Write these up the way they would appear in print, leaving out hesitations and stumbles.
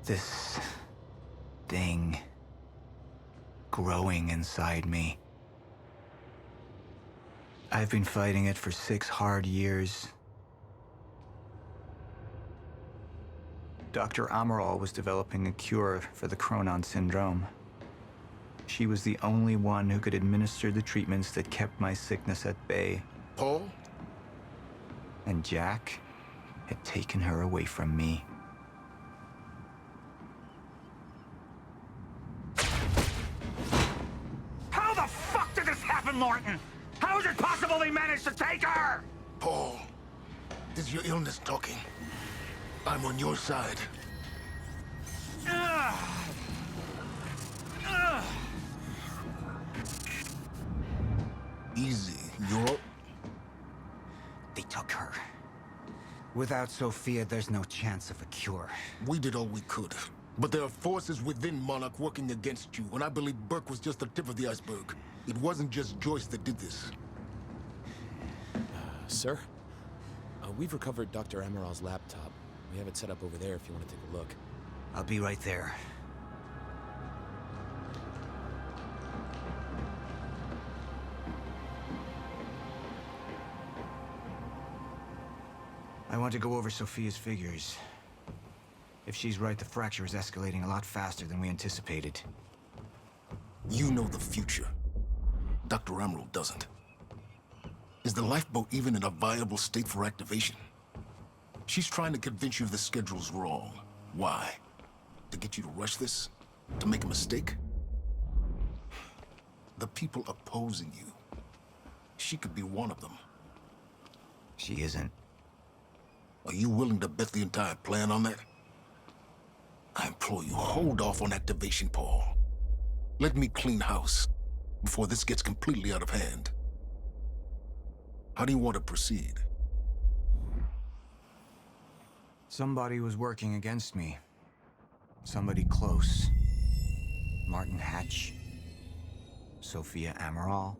This thing growing inside me. I've been fighting it for 6 hard years. Dr. Amaral was developing a cure for the Chronon syndrome. She was the only one who could administer the treatments that kept my sickness at bay. Paul? And Jack had taken her away from me. How the fuck did this happen, Morton? How is it possible they managed to take her? Paul, this is your illness talking. I'm on your side. Easy, you're... They took her. Without Sophia, there's no chance of a cure. We did all we could. But there are forces within Monarch working against you, and I believe Burke was just the tip of the iceberg. It wasn't just Joyce that did this. Sir? We've recovered Dr. Amaral's laptop. We have it set up over there if you want to take a look. I'll be right there. I want to go over Sophia's figures. If she's right, the fracture is escalating a lot faster than we anticipated. You know the future. Dr. Amaral doesn't. Is the lifeboat even in a viable state for activation? She's trying to convince you the schedule's wrong. Why? To get you to rush this? To make a mistake? The people opposing you. She could be one of them. She isn't. Are you willing to bet the entire plan on that? I implore you, hold off on activation, Paul. Let me clean house before this gets completely out of hand. How do you want to proceed? Somebody was working against me. Somebody close. Martin Hatch. Sophia Amaral.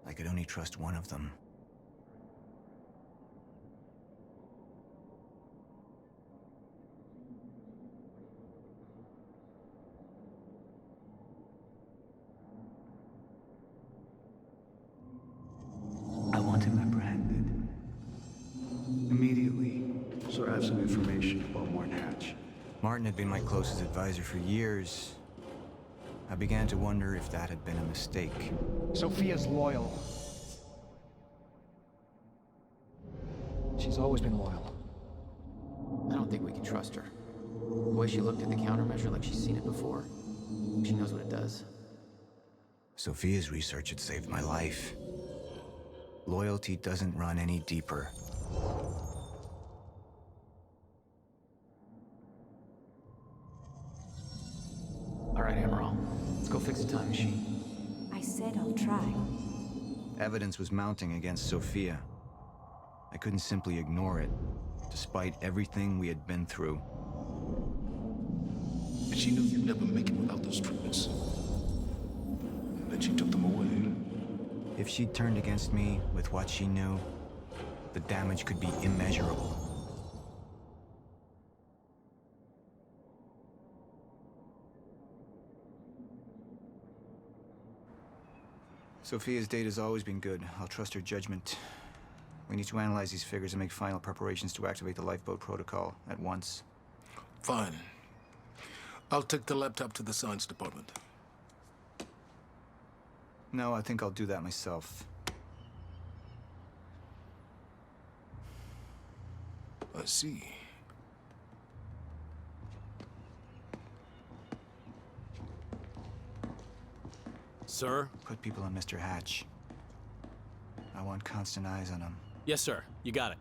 I could only trust one of them. I want him apprehended. Immediately. Sir, I have some information about Martin Hatch. Martin had been my closest advisor for years. I began to wonder if that had been a mistake. Sophia's loyal. She's always been loyal. I don't think we can trust her. The way she looked at the countermeasure like she's seen it before. She knows what it does. Sophia's research had saved my life. Loyalty doesn't run any deeper. All right, Amaral. Let's go fix the time machine. I said I'll try. Evidence was mounting against Sophia. I couldn't simply ignore it, despite everything we had been through. And she knew you'd never make it without those treatments. And then she took them away. If she'd turned against me with what she knew, the damage could be immeasurable. Sophia's data's always been good. I'll trust her judgment. We need to analyze these figures and make final preparations to activate the lifeboat protocol at once. Fine. I'll take the laptop to the science department. No, I think I'll do that myself. I see. Sir? Put people on Mr. Hatch. I want constant eyes on him. Yes, sir. You got it.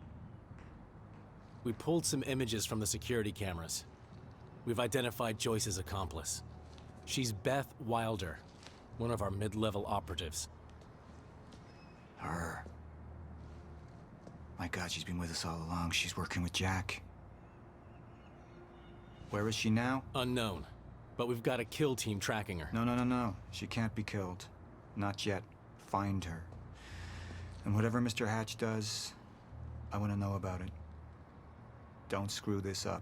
We pulled some images from the security cameras. We've identified Joyce's accomplice. She's Beth Wilder, one of our mid-level operatives. Her. My God, she's been with us all along. She's working with Jack. Where is she now? Unknown. But we've got a kill team tracking her. No. She can't be killed. Not yet. Find her. And whatever Mr. Hatch does, I want to know about it. Don't screw this up.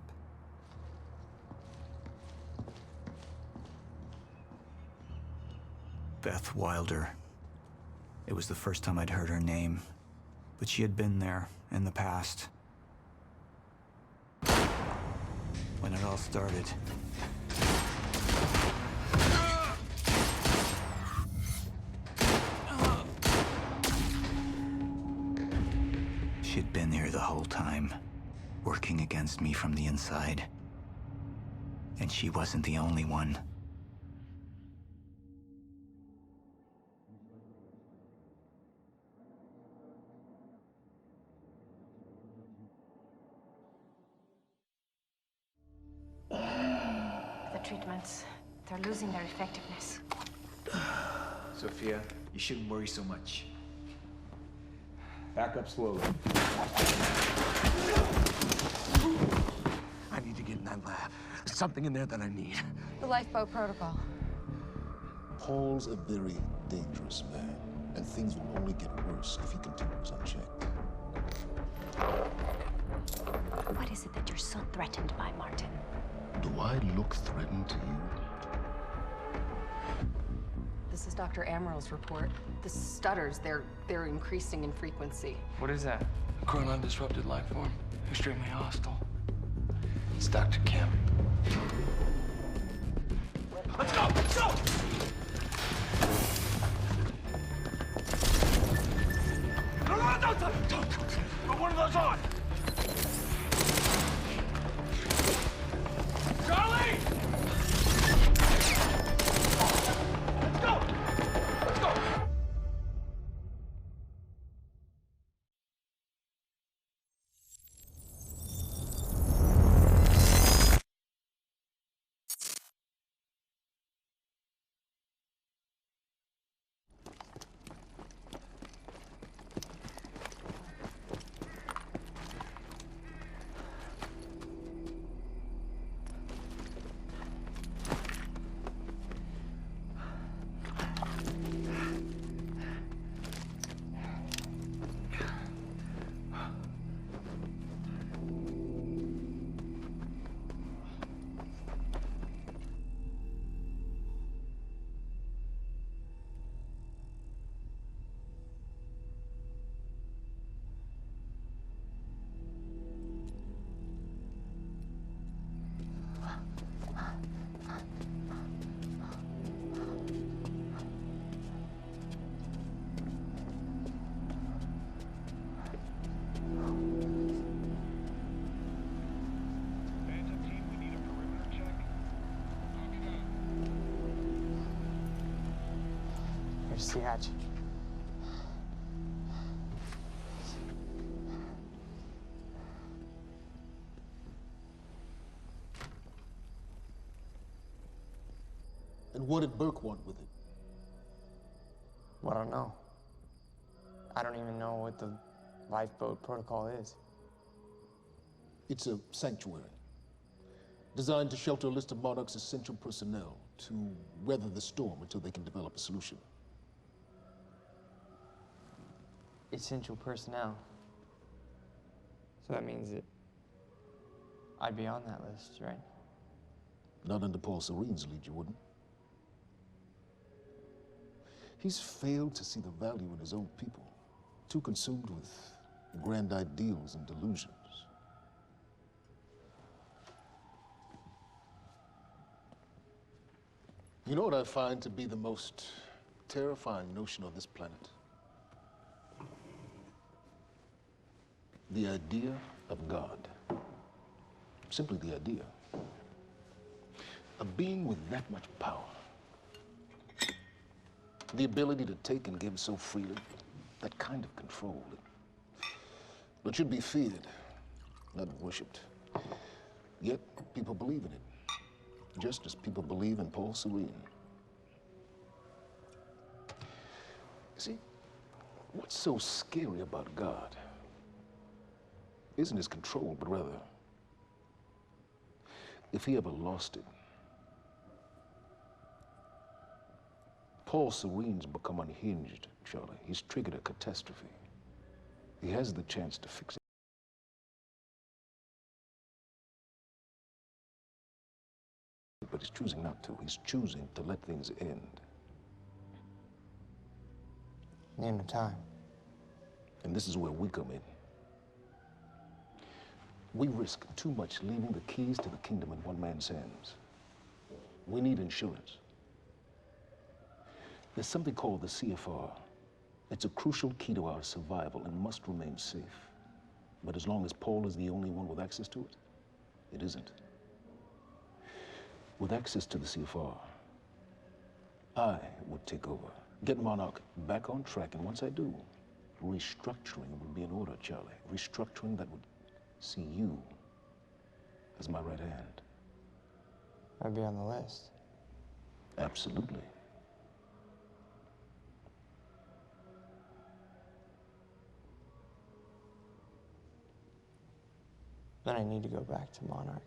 Beth Wilder. It was the first time I'd heard her name, but she had been there in the past. When it all started. She'd been here the whole time, working against me from the inside. And she wasn't the only one. The treatments, they're losing their effectiveness. Sophia, you shouldn't worry so much. Back up slowly. I need to get in that lab. There's something in there that I need. The lifeboat protocol. Paul's a very dangerous man, and things will only get worse if he continues unchecked. What is it that you're so threatened by, Martin? Do I look threatened to you? This is Dr. Amaril's report. The stutters, they're increasing in frequency. What is that? A chronon disrupted life form. Extremely hostile. It's Dr. Kim. Let's go! Let's go! No, don't! Put one of those on! Charlie! Let's go! Let's go! Here's the hatch. And what did Burke want with it? Well, I don't know. I don't even know what the lifeboat protocol is. It's a sanctuary, designed to shelter a list of Monarch's essential personnel to weather the storm until they can develop a solution. Essential personnel. So that means that I'd be on that list, right? Not under Paul Serene's lead, you wouldn't. He's failed to see the value in his own people, too consumed with grand ideals and delusions. You know what I find to be the most terrifying notion on this planet? The idea of God. Simply the idea. A being with that much power. The ability to take and give so freely. That kind of control. But should be feared, not worshipped. Yet, people believe in it. Just as people believe in Paul Serene. See, what's so scary about God isn't his control, but rather, if he ever lost it. Paul Serene's become unhinged, Charlie. He's triggered a catastrophe. He has the chance to fix it. But he's choosing not to. He's choosing to let things end. the end of time. And this is where we come in. We risk too much leaving the keys to the kingdom in one man's hands. We need insurance. There's something called the CFR. It's a crucial key to our survival and must remain safe. But as long as Paul is the only one with access to it, it isn't. With access to the CFR, I would take over, get Monarch back on track, and once I do, restructuring would be in order, Charlie. Restructuring that would see you as my right hand. I'd be on the list. Absolutely. Then I need to go back to Monarch.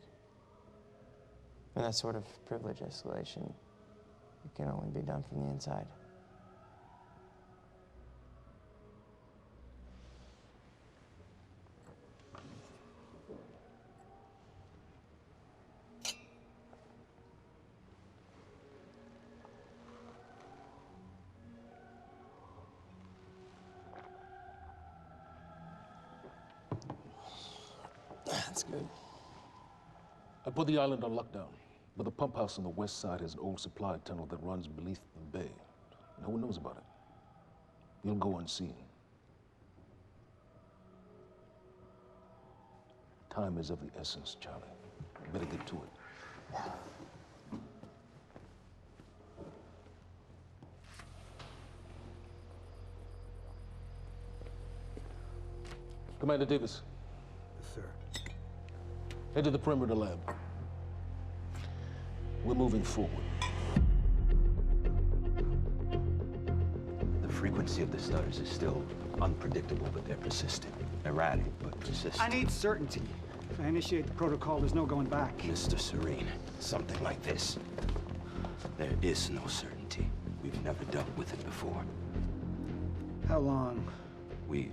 And that sort of privilege escalation, it can only be done from the inside. That's good. I put the island on lockdown, but the pump house on the west side has an old supply tunnel that runs beneath the bay. No one knows about it. You'll go unseen. Time is of the essence, Charlie. Better get to it. Commander Davis. Sir. Head to the perimeter lab. We're moving forward. The frequency of the stutters is still unpredictable, but they're persistent. Erratic, but persistent. I need certainty. If I initiate the protocol, there's no going back. Mr. Serene, something like this. There is no certainty. We've never dealt with it before. How long? We've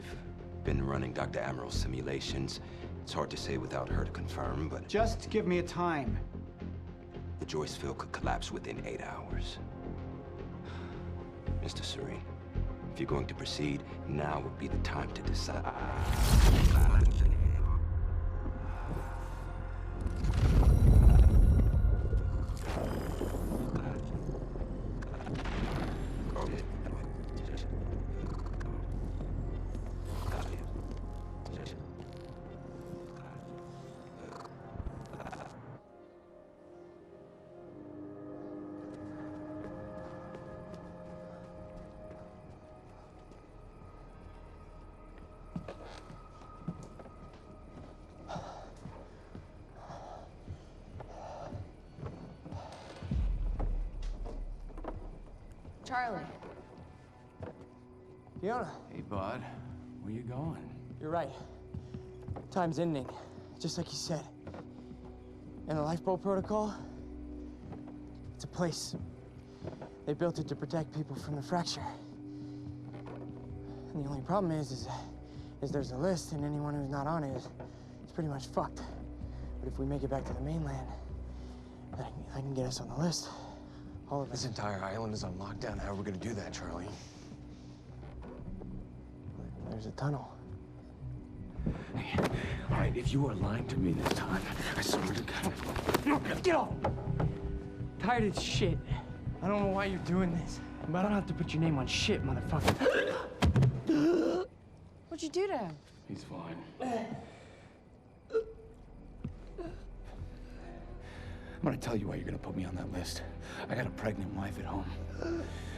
been running Dr. Amaril's simulations. It's hard to say without her to confirm, but... Just give me a time. The Joyce field could collapse within 8 hours. Mr. Serene, if you're going to proceed, now would be the time to decide. Charlie. Fiona. Hey, bud. Where you going? You're right. Time's ending, just like you said. And the lifeboat protocol? It's a place. They built it to protect people from the fracture. And the only problem is there's a list, and anyone who's not on it is pretty much fucked. But if we make it back to the mainland, I can get us on the list. All of us. This entire island is on lockdown. How are we gonna do that, Charlie? There's a tunnel. Hey, all right, if you are lying to me this time, I swear to God. Get off! Tired of this shit. I don't know why you're doing this, but I don't have to put your name on shit, motherfucker. What'd you do to him? He's fine. I'm gonna tell you why you're gonna put me on that list. I got a pregnant wife at home,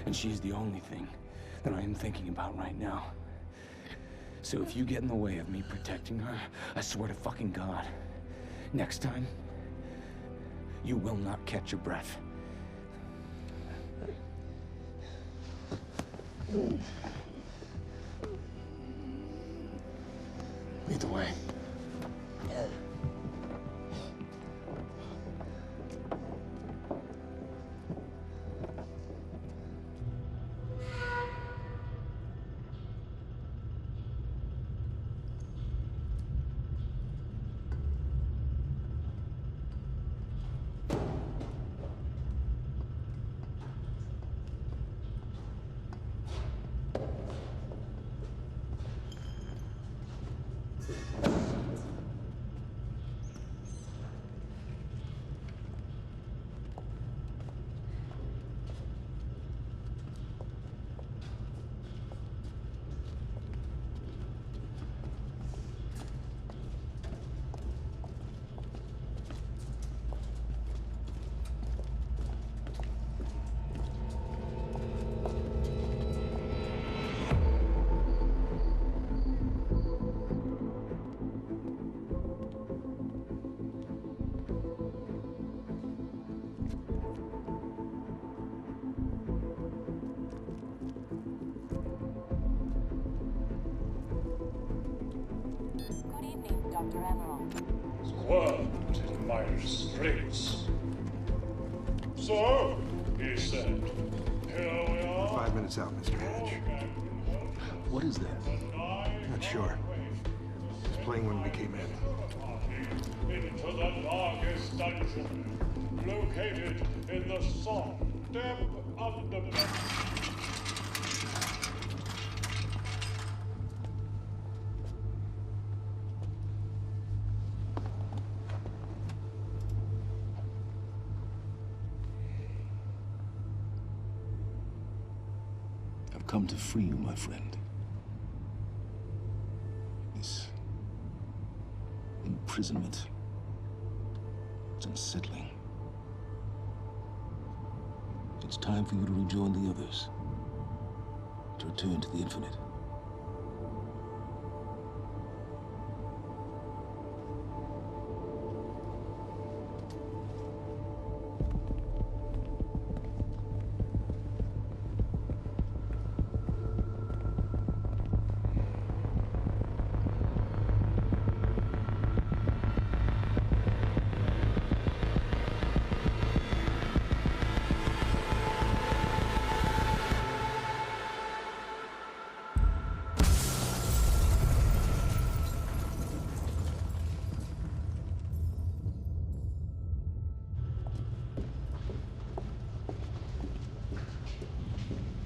and she's the only thing that I am thinking about right now. So if you get in the way of me protecting her, I swear to fucking God, next time, you will not catch your breath. Lead the way. Dr. Emerald. Squirmed in my restraints. So, he said, here we are. 5 minutes out, Mr. Hatch. What is that? Not sure. It's playing when we came in. Into the darkest dungeon, located in the soft, damp underbelly. I've come to free you, my friend. This imprisonment, it's unsettling. It's time for you to rejoin the others, to return to the infinite.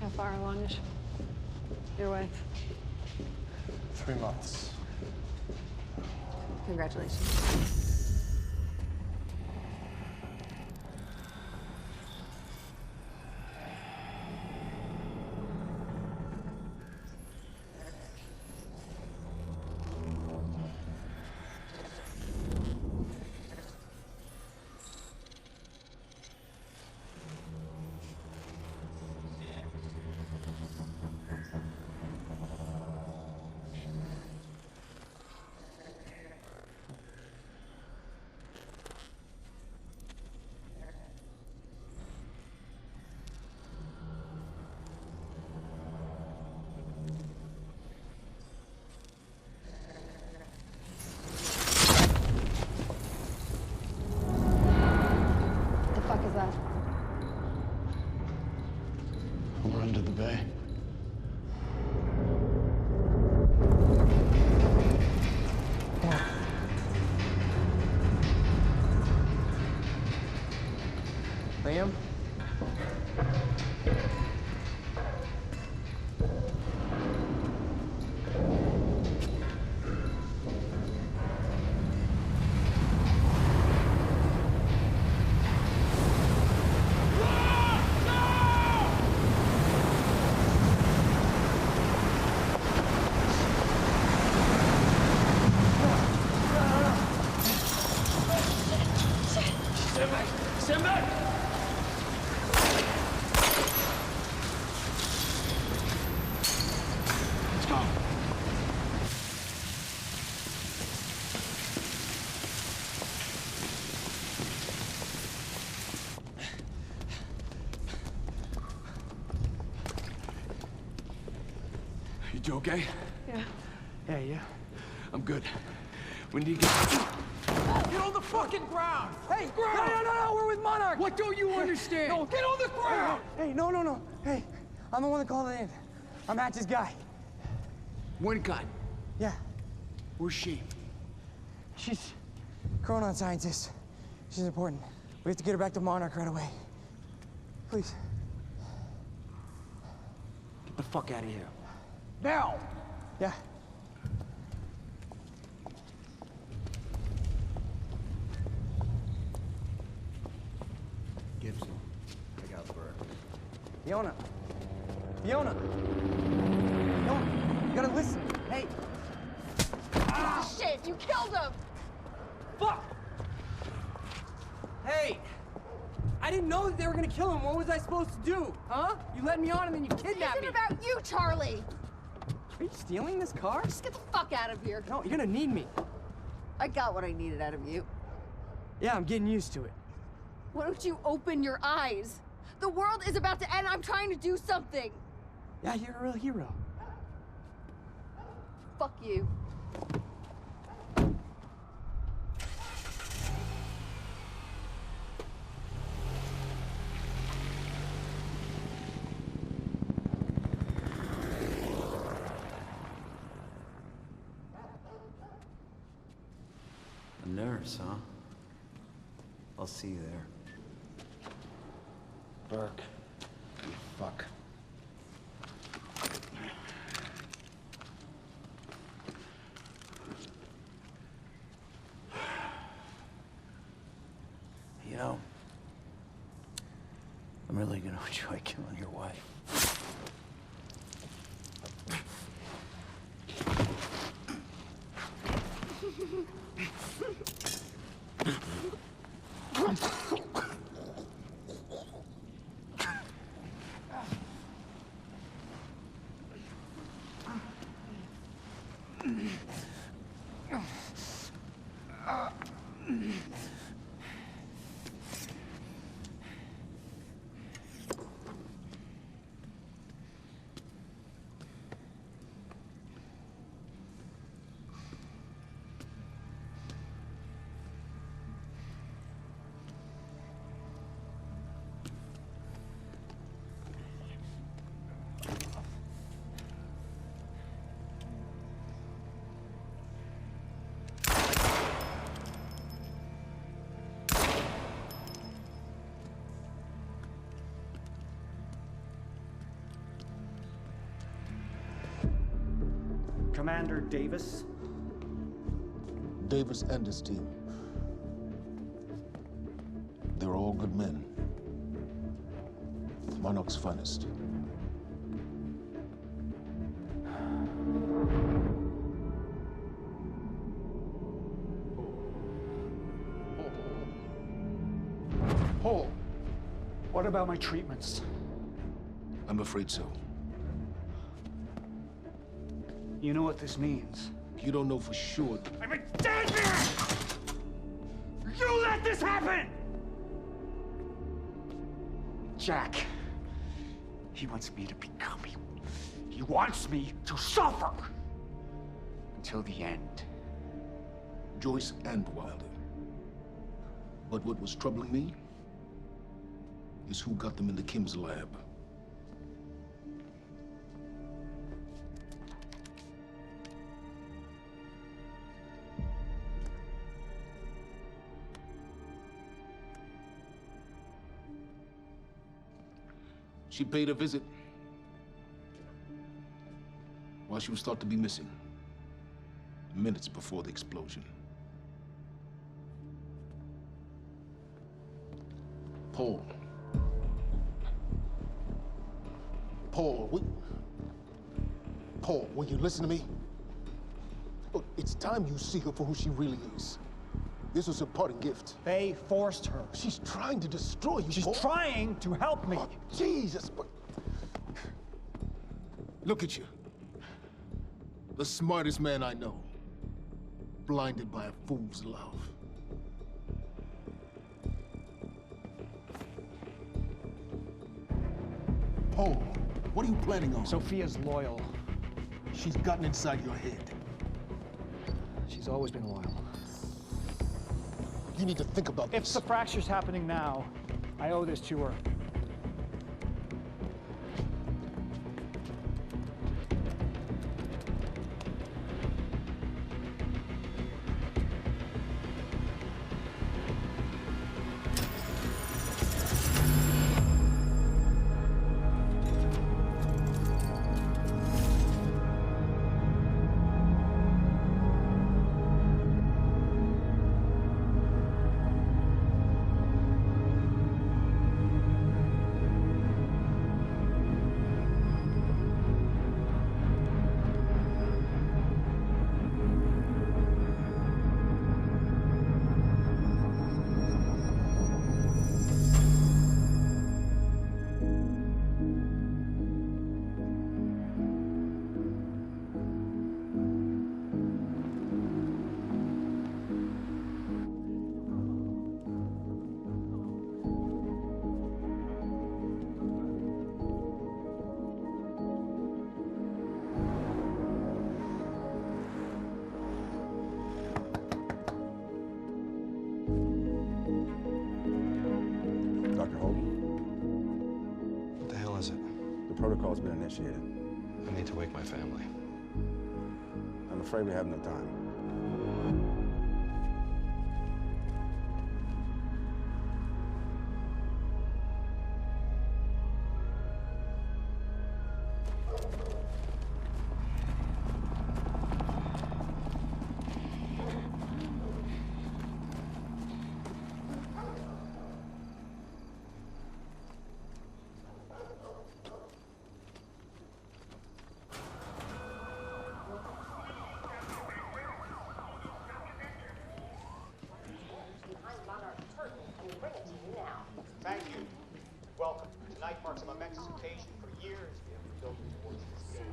How far along is your wife? 3 months. Congratulations. We're under the bay. Liam? Stand back! Let's go. You two okay? Yeah. Yeah, yeah. I'm good. We need to get... Get on the fucking ground! Hey, no, we're with Monarch! What don't you understand? No, get on the ground! Hey, no. Hey, I'm the one that called it in. I'm Hatch's guy. Wincott. Yeah, Where's she? she's Chronon scientist. She's important. We have to get her back to Monarch right away. Please. Get the fuck out of here. Now! Yeah. Gibson, I got Burke. Fiona! Fiona, you gotta listen. Hey! Ah, shit! You killed him! Fuck! Hey! I didn't know that they were gonna kill him. What was I supposed to do? Huh? You led me on and then you kidnapped me. This isn't about you, Charlie! Are you stealing this car? Just get the fuck out of here. No, you're gonna need me. I got what I needed out of you. Yeah, I'm getting used to it. Why don't you open your eyes? The world is about to end. I'm trying to do something. Yeah, you're a real hero. Fuck you. nurse, huh? I'll see you there. Burke. You fuck. You know, I'm really gonna enjoy killing your wife. Commander Davis? Davis and his team. They're all good men. Monarch's finest. Paul, what about my treatments? I'm afraid so. You know what this means? You don't know for sure. I'm in danger! You let this happen! Jack, he wants me to become you. He wants me to suffer until the end. Joyce and Wilder. But what was troubling me is who got them into Kim's lab. She paid a visit while she was thought to be missing, minutes before the explosion. Paul. Paul, will you listen to me? Look, it's time you see her for who she really is. This was her parting gift. They forced her. She's trying to destroy you, She's Paul. trying to help me. Oh, Jesus, but... Look at you. The smartest man I know. Blinded by a fool's love. Paul, what are you planning on? Sophia's loyal. She's gotten inside your head. She's always been loyal. You need to think about this. If the fracture's happening now, I owe this to her. Protocol's been initiated. I need to wake my family. I'm afraid we have no time. Thank you. Welcome. Tonight marks a momentous occasion. For years, we have been building towards this day.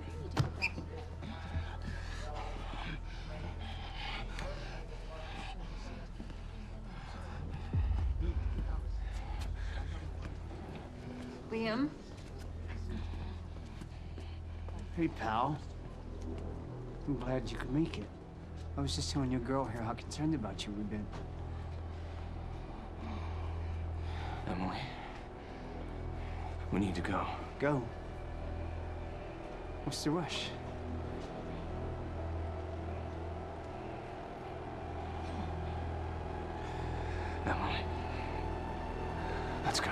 Liam? Hey, pal. I'm glad you could make it. I was just telling your girl here how concerned about you we've been. Emily, we need to go. Go? What's the rush? Emily, let's go.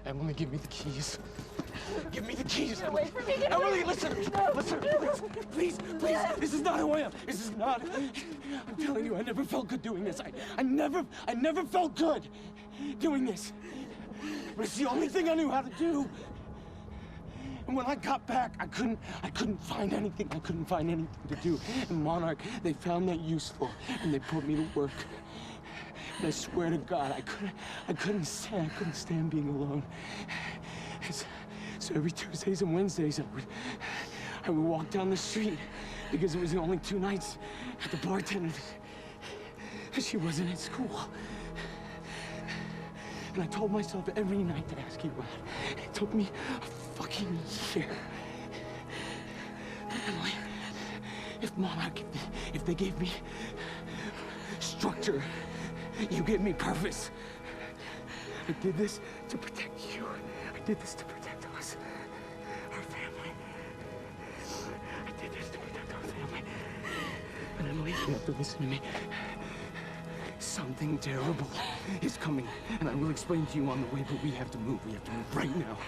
Emily, give me the keys. Give me the keys. Get away from me. Get Emily, away. listen. No. Listen, please. Please. This is not who I am. This is not. I'm telling you, I never felt good doing this. I never felt good doing this. But it's the only thing I knew how to do. And when I got back, I couldn't find anything. I couldn't find anything to do. And Monarch, they found that useful, and they put me to work. And I swear to God, I couldn't stand being alone. So every Tuesdays and Wednesdays, I would walk down the street because it was the only 2 nights at the bartender. She wasn't at school. And I told myself every night to ask you out. It took me a fucking year. But Emily, if Monarch, if they gave me structure, you gave me purpose. I did this to protect you. I did this to protect us, our family. I did this to protect our family. And Emily, you have to listen to me. Something terrible is coming, and I will explain to you on the way, but we have to move. We have to move right now.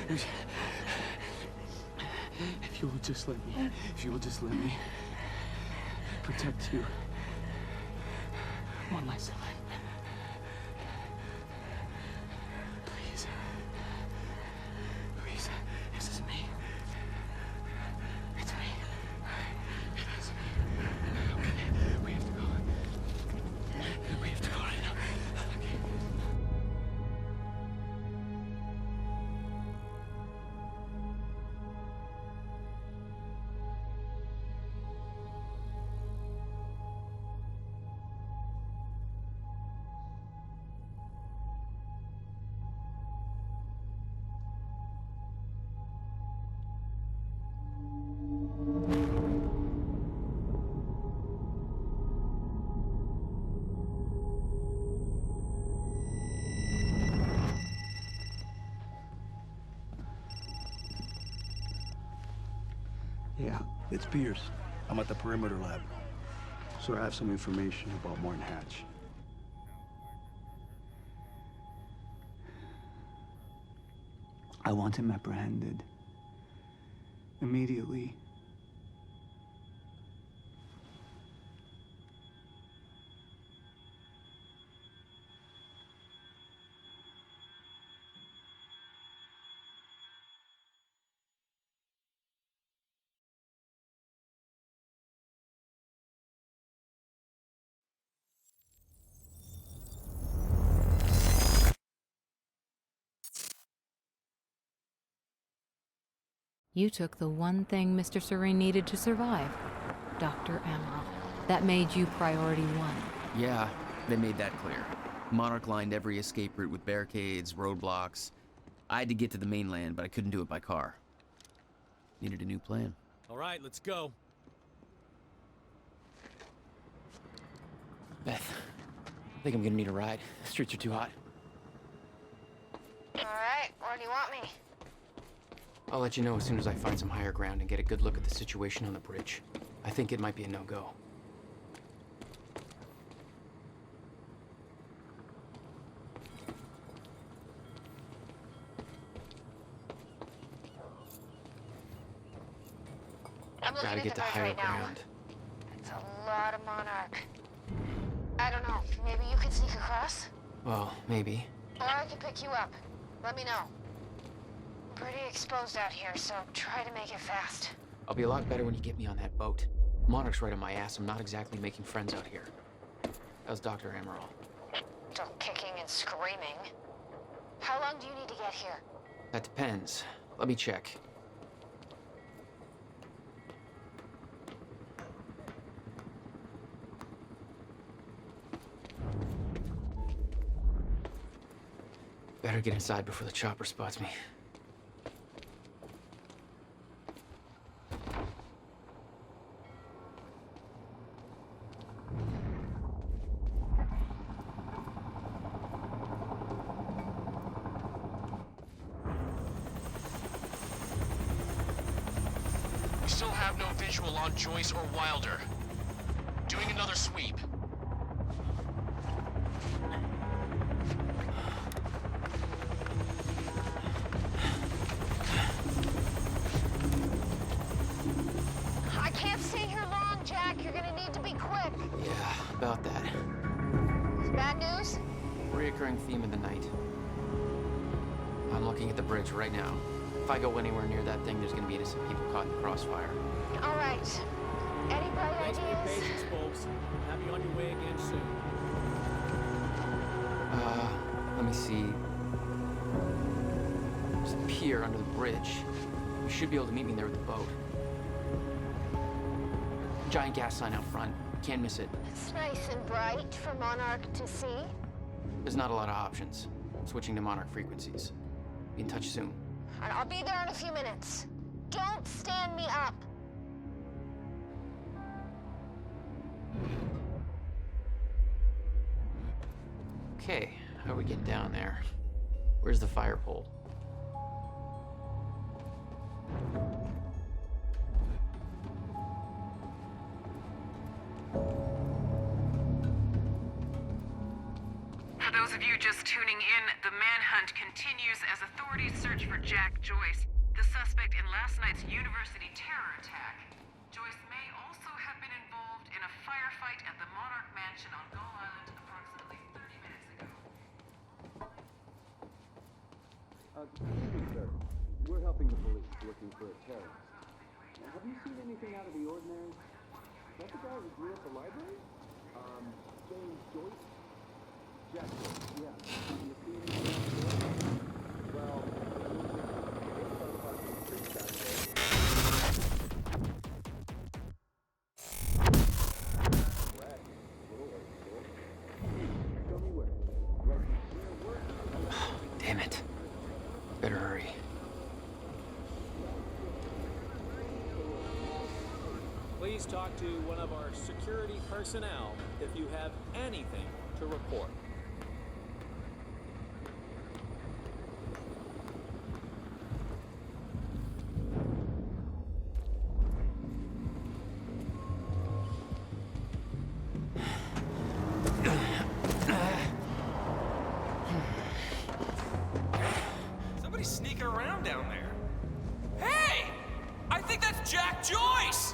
If you will just let me protect you one last time. Please. Please. This is me. It's me. It is me. Okay. We have to go. We have to go right now. Okay. Yeah, it's Pierce. I'm at the perimeter lab. So I have some information about Martin Hatch. I want him apprehended. Immediately. You took the one thing Mr. Serene needed to survive, Dr. Amaral. That made you priority one. Yeah, they made that clear. Monarch lined every escape route with barricades, roadblocks. I had to get to the mainland, but I couldn't do it by car. Needed a new plan. All right, let's go. Beth, I think I'm gonna need a ride. The streets are too hot. All right, where do you want me? I'll let you know as soon as I find some higher ground and get a good look at the situation on the bridge. I think it might be a no-go. I'm looking Gotta at get the to bridge higher right now. ground. It's a lot of Monarch. I don't know, maybe you could sneak across? Well, maybe. Or I could pick you up. Let me know. Pretty exposed out here, so try to make it fast. I'll be a lot better when you get me on that boat. Monarch's right on my ass. I'm not exactly making friends out here. How's Dr. Amaral? Still kicking and screaming. How long do you need to get here? That depends. Let me check. Better get inside before the chopper spots me. We still have no visual on Joyce or Wilder. Doing another sweep. I can't stay here long, Jack. You're gonna need to be quick. Yeah, about that. Bad news? Reoccurring theme of the night. I'm looking at the bridge right now. If I go anywhere near that thing, there's gonna be innocent people caught in the crossfire. All right. Any bright Thanks for your ideas? patience, folks. Have you on your way again soon. Let me see. There's a pier under the bridge. You should be able to meet me there with the boat. Giant gas sign out front. Can't miss it. It's nice and bright for Monarch to see. There's not a lot of options. Switching to Monarch frequencies. Be in touch soon. And I'll be there in a few minutes. Don't stand me up. Okay, how do we get down there? Where's the fire pole? For those of you just tuning in, the manhunt continues as authorities search for Jack Joyce, the suspect in last night's university terror attack. Joyce may also have been involved in a firefight at the Monarch Mansion on Gull Island approximately 30 minutes ago. Sir, we're helping the police looking for a terrorist. Now, have you seen anything out of the ordinary? Is that the guy who grew up the library? James Joyce? Jack Joyce, yeah. Have you seen anything out of the ordinary? Well, Damn it. Better hurry. Please talk to one of our security personnel if you have anything to report. Somebody's sneaking around down there. Hey! I think that's Jack Joyce!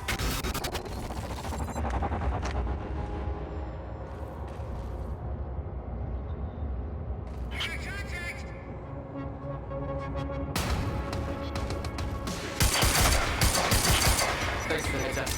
Thanks for the heads up.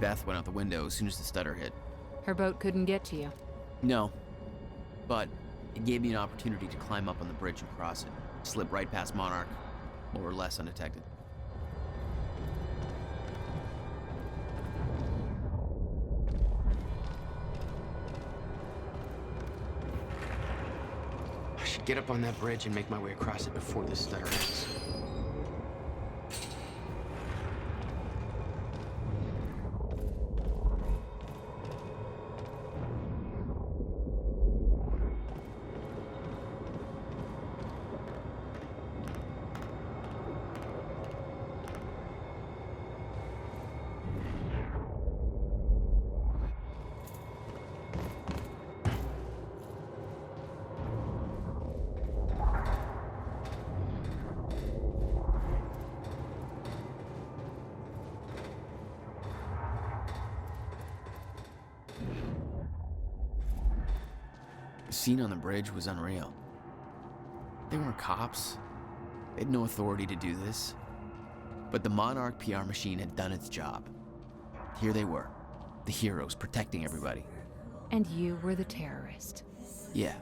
Beth went out the window as soon as the stutter hit. Her boat couldn't get to you. No. But it gave me an opportunity to climb up on the bridge and cross it. Slip right past Monarch, more or less undetected. I should get up on that bridge and make my way across it before this stutter ends. The scene on the bridge was unreal. They weren't cops. They had no authority to do this. But the Monarch PR machine had done its job. Here they were, the heroes protecting everybody. And you were the terrorist. Yeah.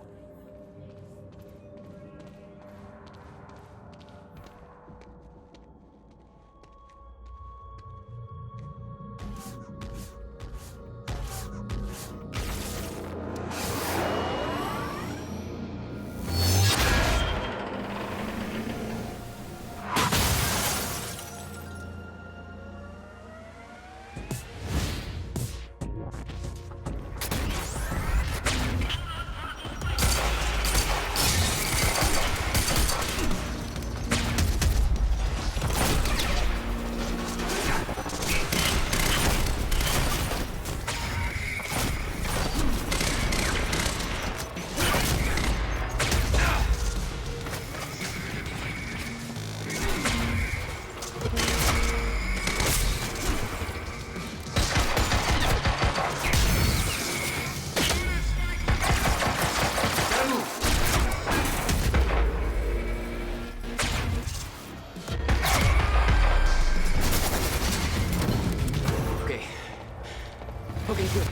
Okay, good.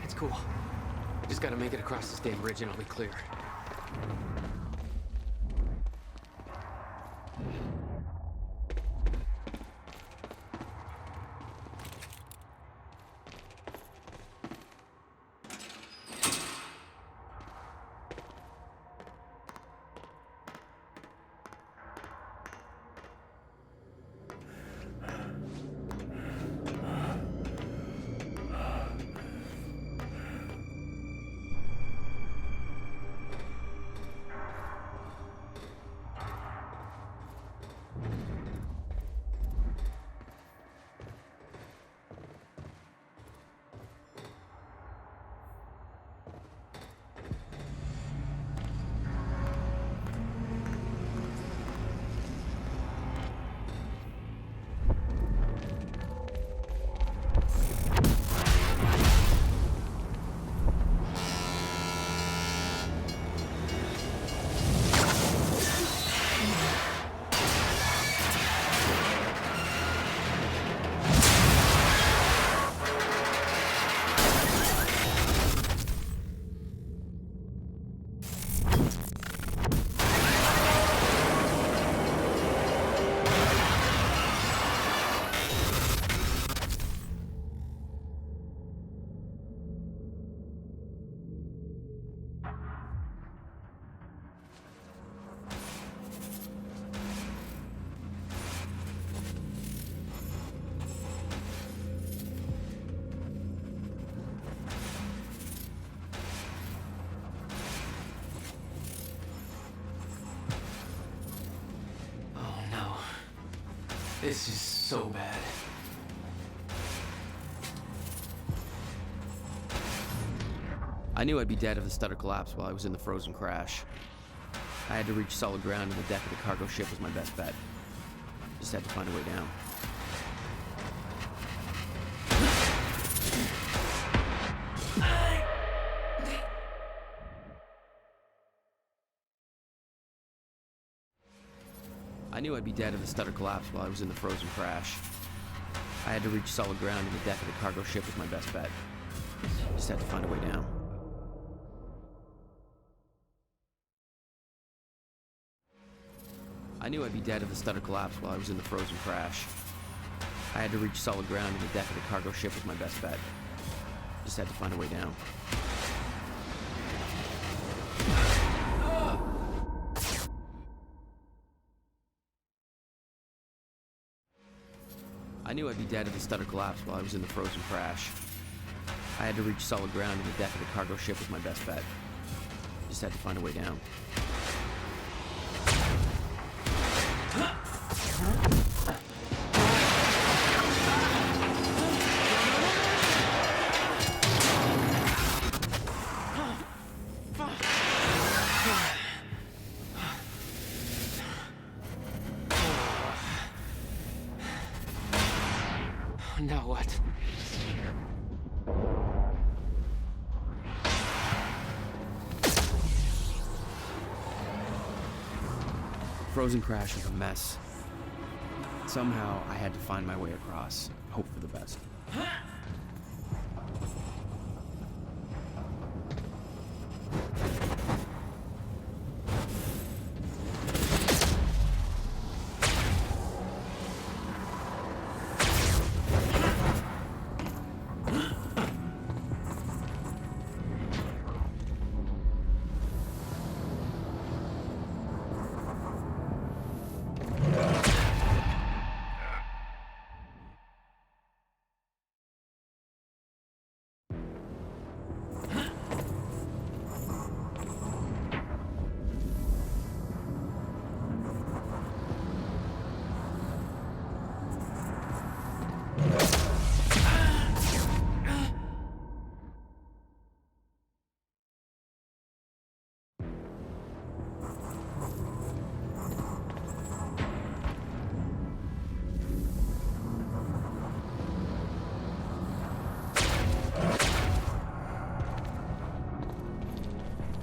That's cool. Just gotta make it across this damn bridge and I'll be clear. This is so bad. I knew I'd be dead if the stutter collapsed while I was in the frozen crash. I had to reach solid ground, and the deck of the cargo ship was my best bet. Just had to find a way down. I knew I'd be dead if the stutter collapsed while I was in the frozen crash. I had to reach solid ground and the deck of the cargo ship was my best bet. Just had to find a way down. I knew I'd be dead if the stutter collapsed while I was in the frozen crash. I had to reach solid ground and the deck of the cargo ship was my best bet. Just had to find a way down. I knew I'd be dead if the stutter collapsed while I was in the frozen crash. I had to reach solid ground and the deck of the cargo ship was my best bet. Just had to find a way down. Now what? Frozen crash was a mess. Somehow, I had to find my way across, hope for the best.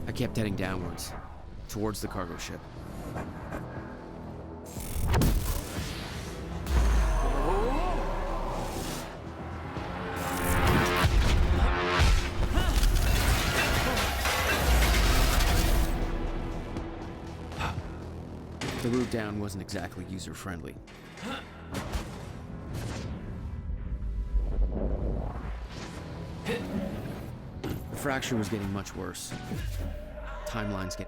I kept heading downwards, towards the cargo ship. The route down wasn't exactly user-friendly. The fracture was getting much worse. Timelines get...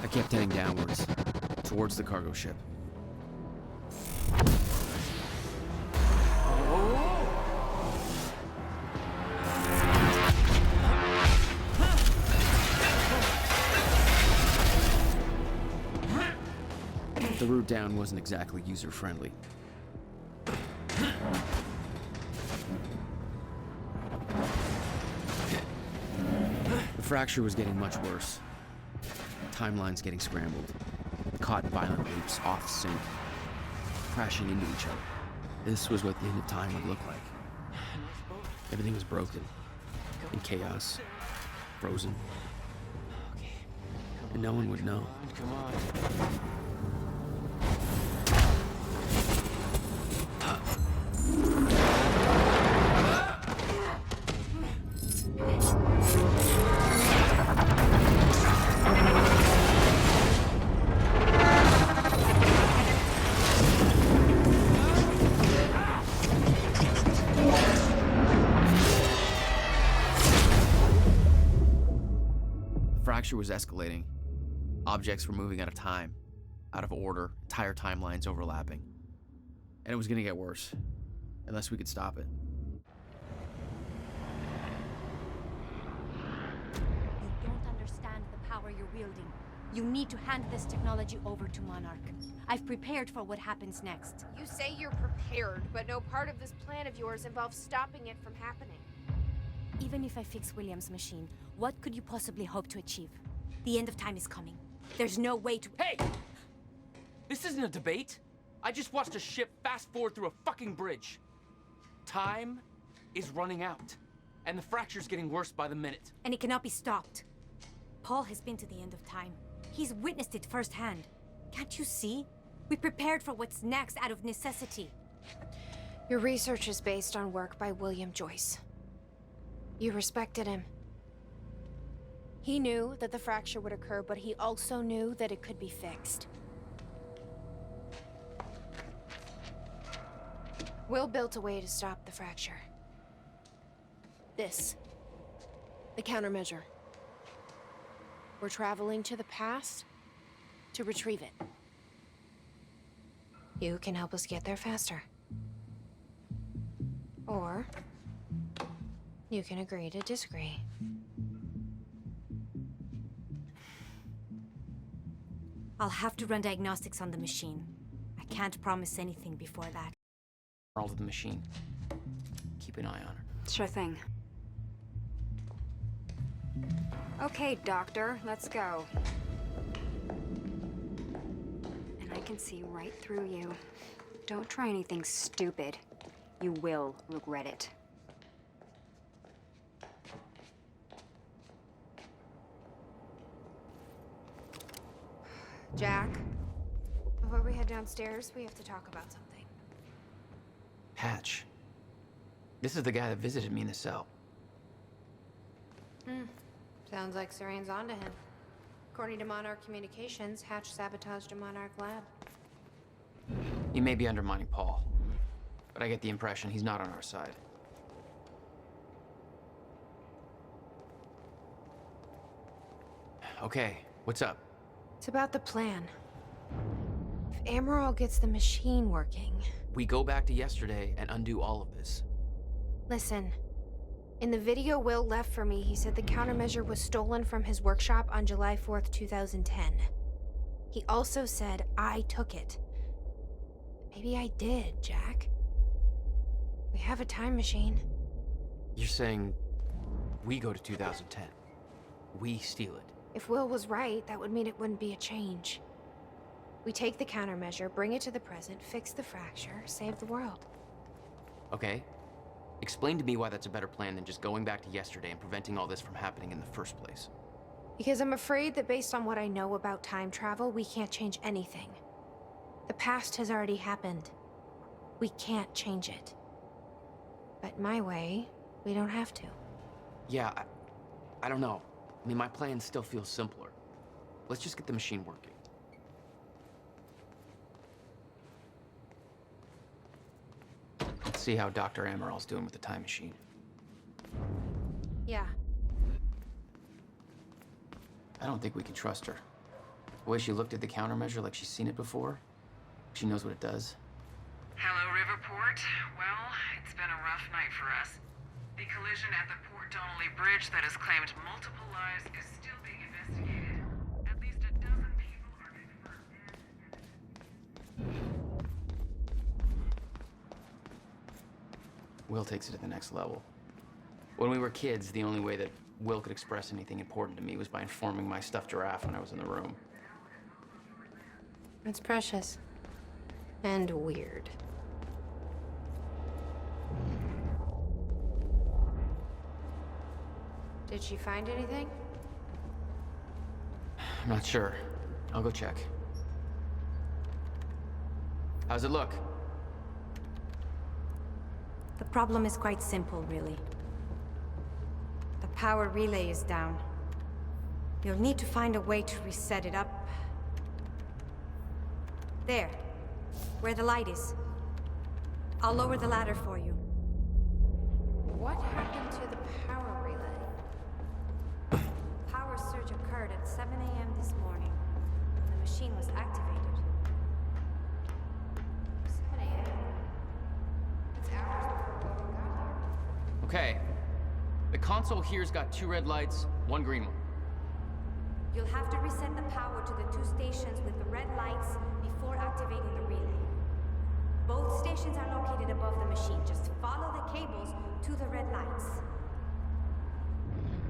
I kept heading downwards, towards the cargo ship. The route down wasn't exactly user-friendly. The fracture was getting much worse. Timelines getting scrambled, caught in violent loops, off sync, crashing into each other. This was what the end of time would look like. Everything was broken, in chaos, frozen, and no one would know. Come on. The fracture was escalating. Objects were moving out of time, out of order, entire timelines overlapping. And it was gonna get worse, unless we could stop it. You don't understand the power you're wielding. You need to hand this technology over to Monarch. I've prepared for what happens next. You say you're prepared, but no part of this plan of yours involves stopping it from happening. Even if I fix William's machine, what could you possibly hope to achieve? The end of time is coming. There's no way to— Hey! This isn't a debate. I just watched a ship fast forward through a fucking bridge. Time is running out, and the fracture's getting worse by the minute. And it cannot be stopped. Paul has been to the end of time. He's witnessed it firsthand. Can't you see? We prepared for what's next out of necessity. Your research is based on work by William Joyce. You respected him. He knew that the fracture would occur, but he also knew that it could be fixed. Will built a way to stop the fracture. This. The countermeasure. We're traveling to the past to retrieve it. You can help us get there faster. Or you can agree to disagree. I'll have to run diagnostics on the machine. I can't promise anything before that. All of the machine. Keep an eye on her. Sure thing. Okay, Doctor, let's go. And I can see right through you. Don't try anything stupid. You will regret it. Jack, before we head downstairs, we have to talk about something. Hatch. This is the guy that visited me in the cell. Sounds like Serene's onto him. According to Monarch Communications, Hatch sabotaged a Monarch lab. He may be undermining Paul, but I get the impression he's not on our side. Okay, what's up? It's about the plan. If Amaral gets the machine working... We go back to yesterday and undo all of this. Listen. In the video Will left for me, he said the countermeasure was stolen from his workshop on July 4th, 2010. He also said I took it. Maybe I did, Jack. We have a time machine. You're saying we go to 2010. We steal it. If Will was right, that would mean it wouldn't be a change. We take the countermeasure, bring it to the present, fix the fracture, save the world. Okay. Explain to me why that's a better plan than just going back to yesterday and preventing all this from happening in the first place. Because I'm afraid that based on what I know about time travel, we can't change anything. The past has already happened. We can't change it. But my way, we don't have to. Yeah, I don't know. I mean, my plan still feels simpler. Let's just get the machine working. Let's see how Dr. Amaral's doing with the time machine. Yeah. I don't think we can trust her. The way she looked at the countermeasure like she's seen it before, she knows what it does. Hello, Riverport. Well, it's been a rough night for us. The collision at the Port Donnelly Bridge that has claimed multiple lives is still being investigated. At least a dozen people are confirmed dead. Will takes it to the next level. When we were kids, the only way that Will could express anything important to me was by informing my stuffed giraffe when I was in the room. It's precious. And weird. Did she find anything? I'm not sure. I'll go check. How's it look? The problem is quite simple, really. The power relay is down. You'll need to find a way to reset it up. There, where the light is. I'll lower the ladder for you. What happened to the power relay? Power surge occurred at 7 a.m. this morning, when the machine was activated. 7 a.m.? It's hours before we got here. Okay. The console here's got 2 red lights, 1 green one. You'll have to reset the power to the 2 stations with the red lights before activating the relay. Both stations are located above the machine. Just follow the cables to the red lights.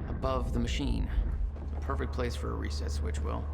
Above the machine. A perfect place for a reset switch, Will.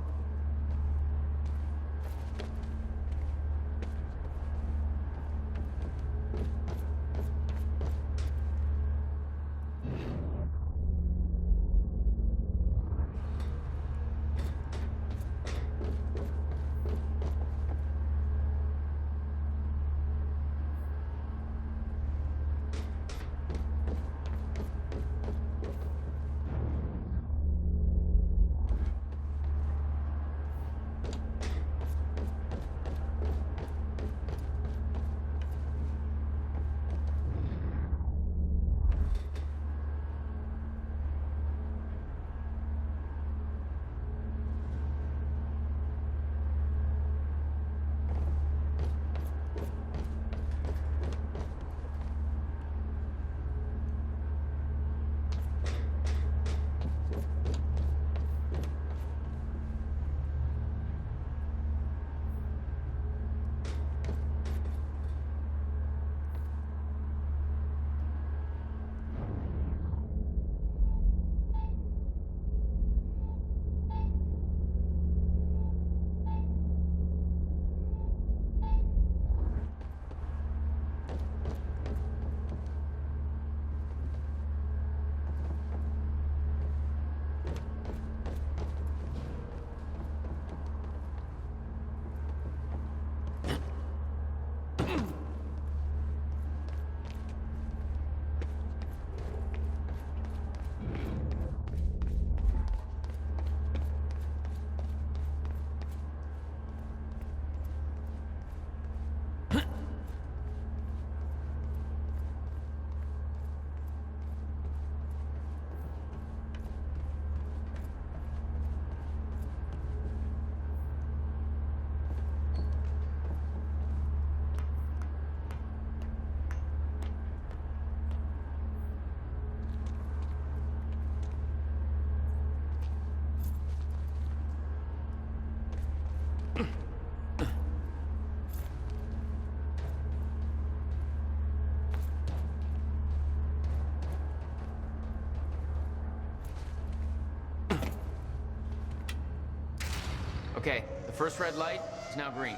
Okay, the first red light is now green.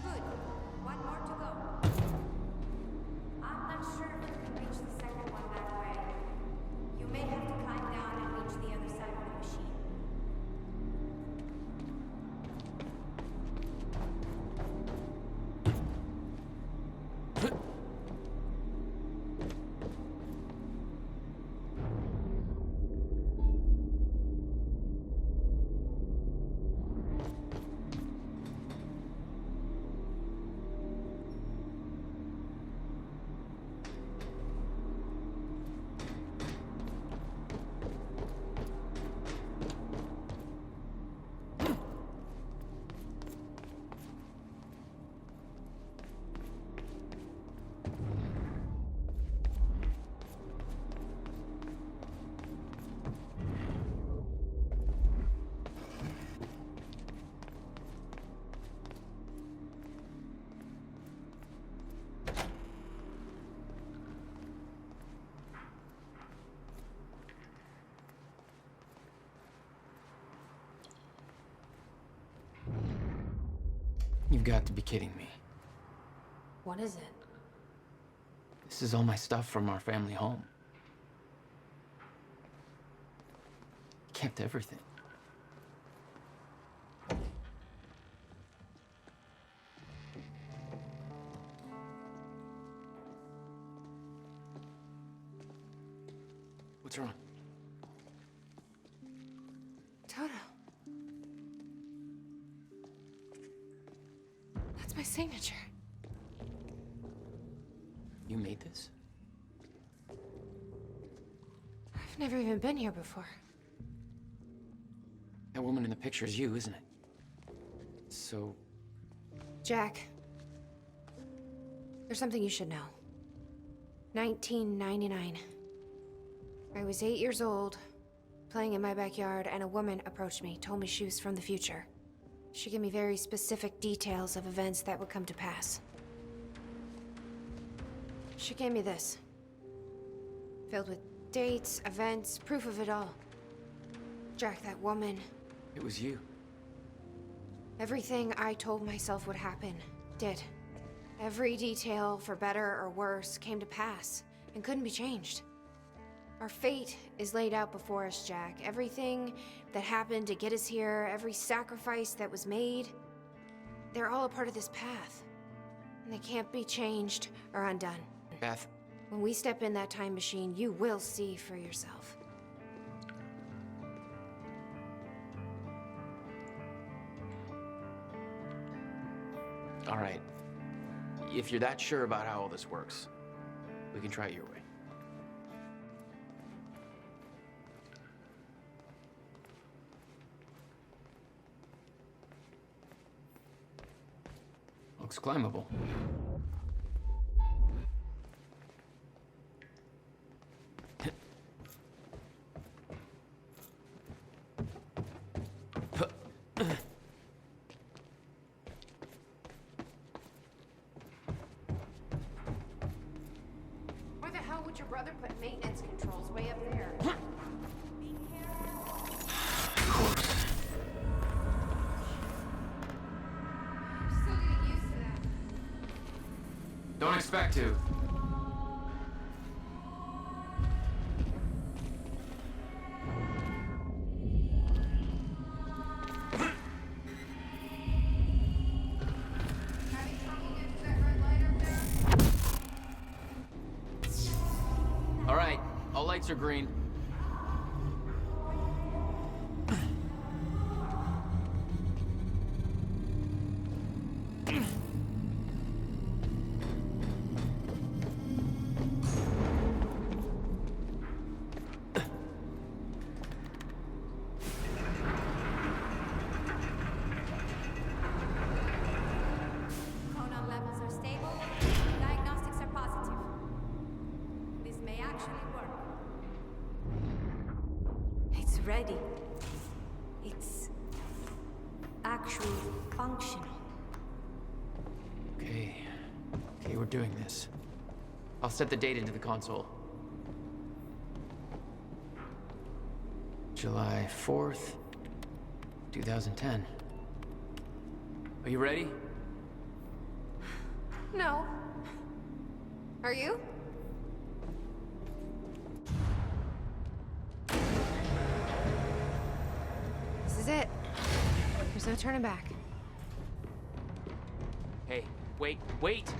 Good. One more to go. I'm not sure if you can reach the second one that way. You may have to climb down and reach the other side of the machine. You've got to be kidding me. What is it? This is all my stuff from our family home. Kept everything. What's wrong? Toto. That's my signature. You made this? I've never even been here before. That woman in the picture is you, isn't it? So... Jack. There's something you should know. 1999. I was 8 years old, playing in my backyard, and a woman approached me, told me she was from the future. She gave me very specific details of events that would come to pass. She gave me this. Filled with dates, events, proof of it all. Jack, that woman. It was you. Everything I told myself would happen, did. Every detail, for better or worse, came to pass and couldn't be changed. Our fate is laid out before us, Jack. Everything that happened to get us here, every sacrifice that was made, they're all a part of this path. And they can't be changed or undone. Beth. When we step in that time machine, you will see for yourself. All right. If you're that sure about how all this works, we can try it your way. Looks climbable. Why the hell would your brother put maintenance controls way up there? Don't expect to. All right, all lights are green. Chronon levels are stable. Diagnostics are positive. This may actually work. It's ready. It's actually functional. Okay, we're doing this. I'll set the date into the console. July 4th, 2010. Are you ready? No. Are you? This is it. There's no turning back. Hey, wait, wait!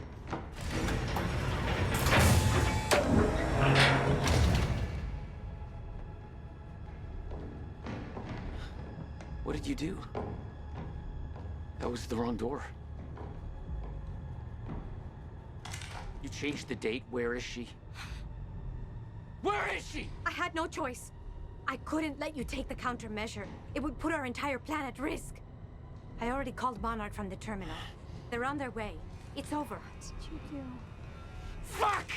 What did you do? That was the wrong door. You changed the date. Where is she? Where is she? I had no choice. I couldn't let you take the countermeasure. It would put our entire plan at risk. I already called Monarch from the terminal. They're on their way. It's over. What did you do? Fuck!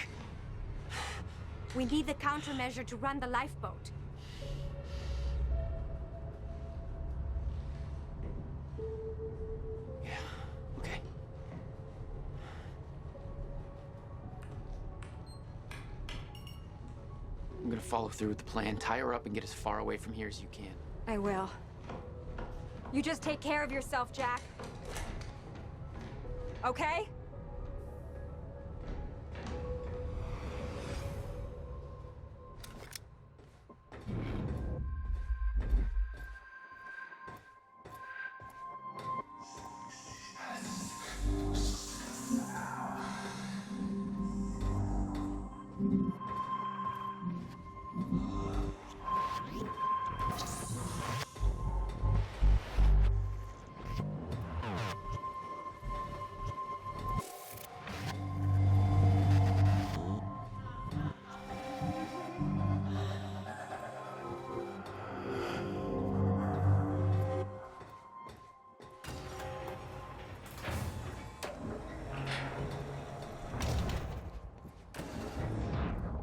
We need the countermeasure to run the lifeboat. Okay. I'm gonna follow through with the plan. Tie her up and get as far away from here as you can. I will. You just take care of yourself, Jack. Okay?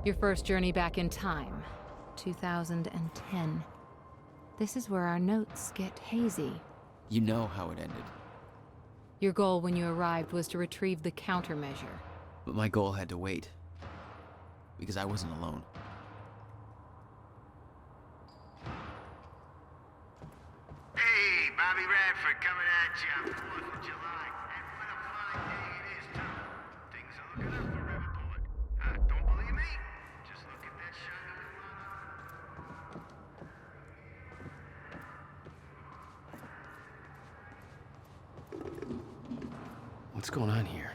Your first journey back in time, 2010. This is where our notes get hazy. You know how it ended. Your goal when you arrived was to retrieve the countermeasure. But my goal had to wait. Because I wasn't alone. Hey, Bobby Radford coming at you on 4th of July. And what a fine day it is, too. Things are looking up for Riverport. Don't believe me? Just look at that shiny What's going on here?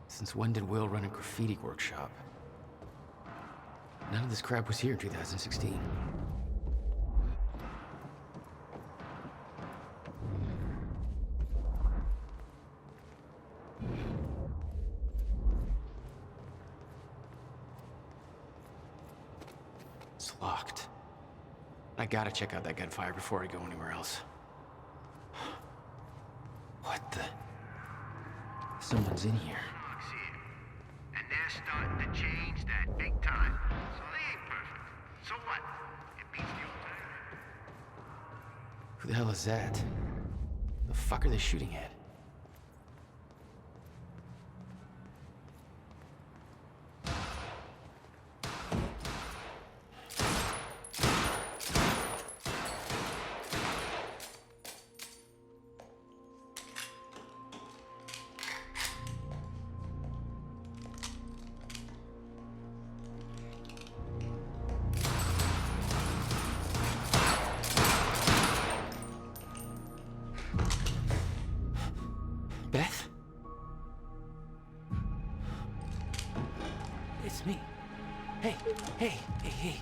Since when did Will run a graffiti workshop? None of this crap was here in 2016. It's locked. I gotta check out that gunfire before I go anywhere else. What the? Someone's in here. and they're starting to change that big time. So they ain't perfect. So what? It beats the alternative. Who the hell is that? The fuck are they shooting at? Beth? It's me. Hey, hey, hey, hey.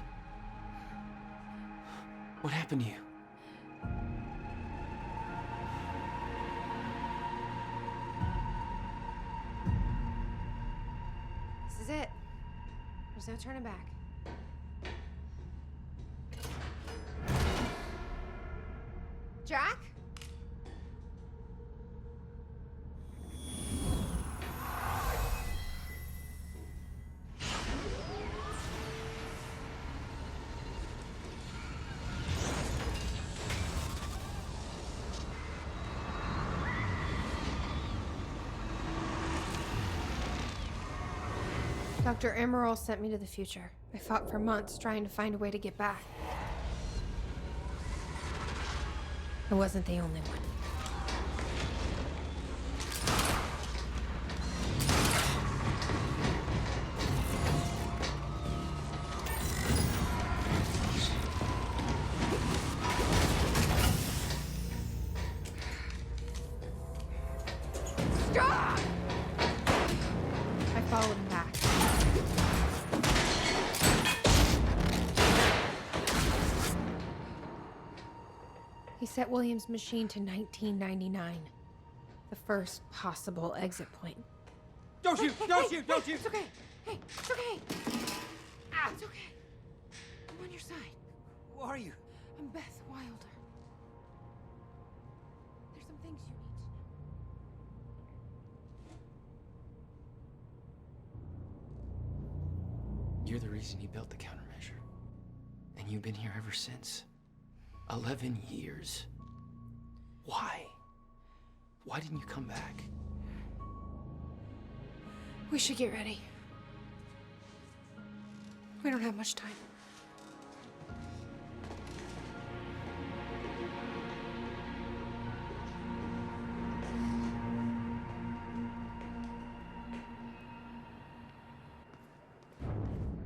What happened to you? This is it. There's no turning back. Jack? Dr. Emerald sent me to the future. I fought for months trying to find a way to get back. I wasn't the only one. Stop! I followed him back. He set Williams' machine to 1999, the first possible exit point. Don't shoot! Don't shoot! Don't shoot! It's okay. Hey, it's okay. Ah, it's okay. I'm on your side. Who are you? I'm Beth Wilder. There's some things you need to know. You're the reason he built the countermeasure. And you've been here ever since. 11 years. Why? Why didn't you come back? We should get ready. We don't have much time.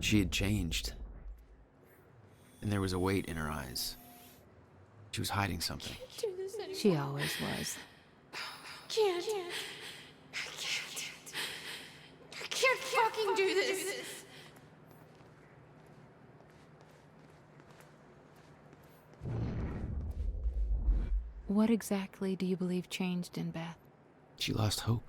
She had changed. And there was a weight in her eyes. She was hiding something. Do this anymore. She always was. Can't. I can't fucking do this. What exactly do you believe changed in Beth? She lost hope.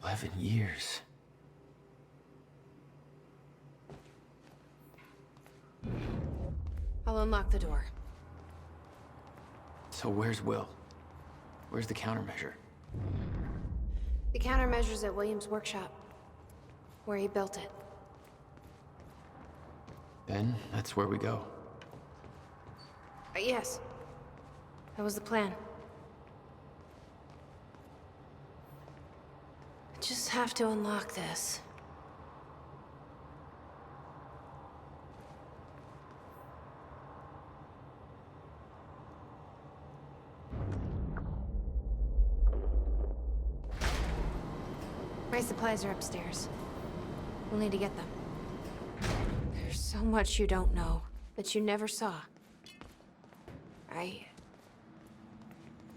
11 years. I'll unlock the door. So where's Will? Where's the countermeasure? The countermeasure's at Williams' workshop, where he built it. Then that's where we go. Yes. That was the plan. I just have to unlock this. My supplies are upstairs. We'll need to get them. There's so much you don't know, that you never saw.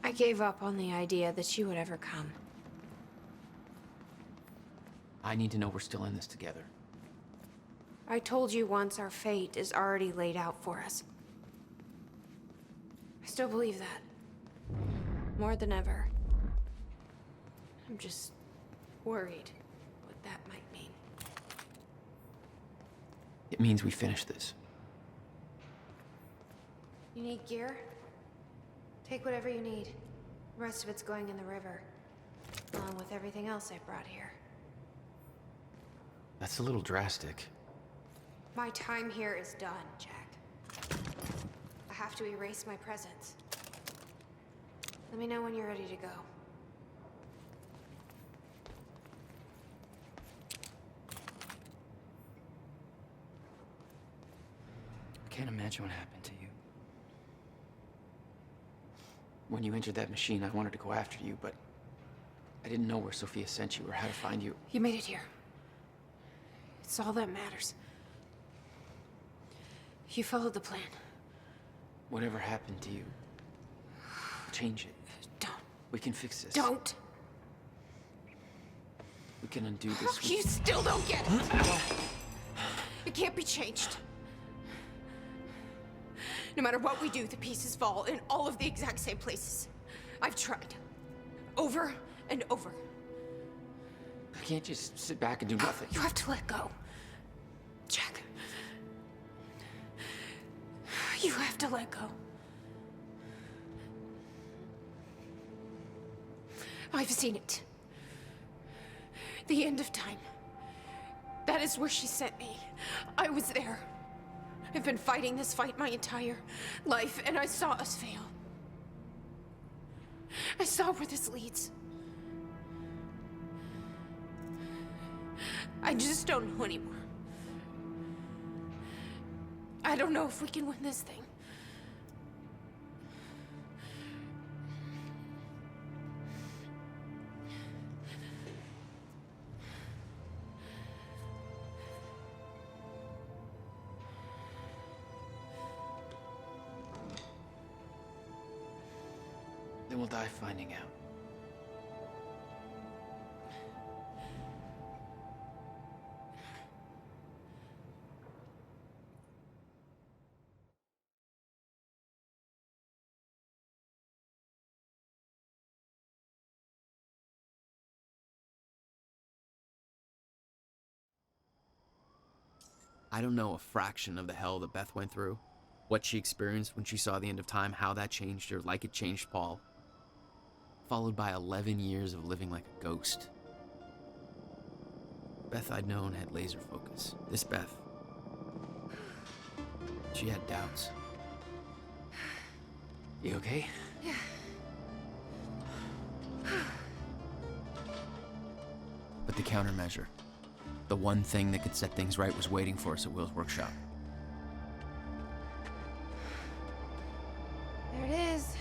I gave up on the idea that she would ever come. I need to know we're still in this together. I told you once our fate is already laid out for us. I still believe that. More than ever. I'm just worried what that might mean. It means we finish this. You need gear? Take whatever you need. The rest of it's going in the river, along with everything else I brought here. That's a little drastic. My time here is done, Jack. I have to erase my presence. Let me know when you're ready to go. I can't imagine what happened to you. When you entered that machine, I wanted to go after you, but I didn't know where Sophia sent you or how to find you. You made it here. It's all that matters. You followed the plan. Whatever happened to you, change it. Don't. We can fix this. Don't. We can undo this. You still don't get it. It can't be changed. No matter what we do, the pieces fall in all of the exact same places. I've tried. Over and over. I can't just sit back and do nothing. You have to let go. Jack. You have to let go. I've seen it. The end of time. That is where she sent me. I was there. I've been fighting this fight my entire life, and I saw us fail. I saw where this leads. I just don't know anymore. I don't know if we can win this thing. Then we'll die finding out. I don't know a fraction of the hell that Beth went through, what she experienced when she saw the end of time, how that changed her like it changed Paul. Followed by 11 years of living like a ghost. Beth I'd known had laser focus. This Beth, she had doubts. You okay? Yeah. But the countermeasure, the one thing that could set things right, was waiting for us at Will's workshop. There it is.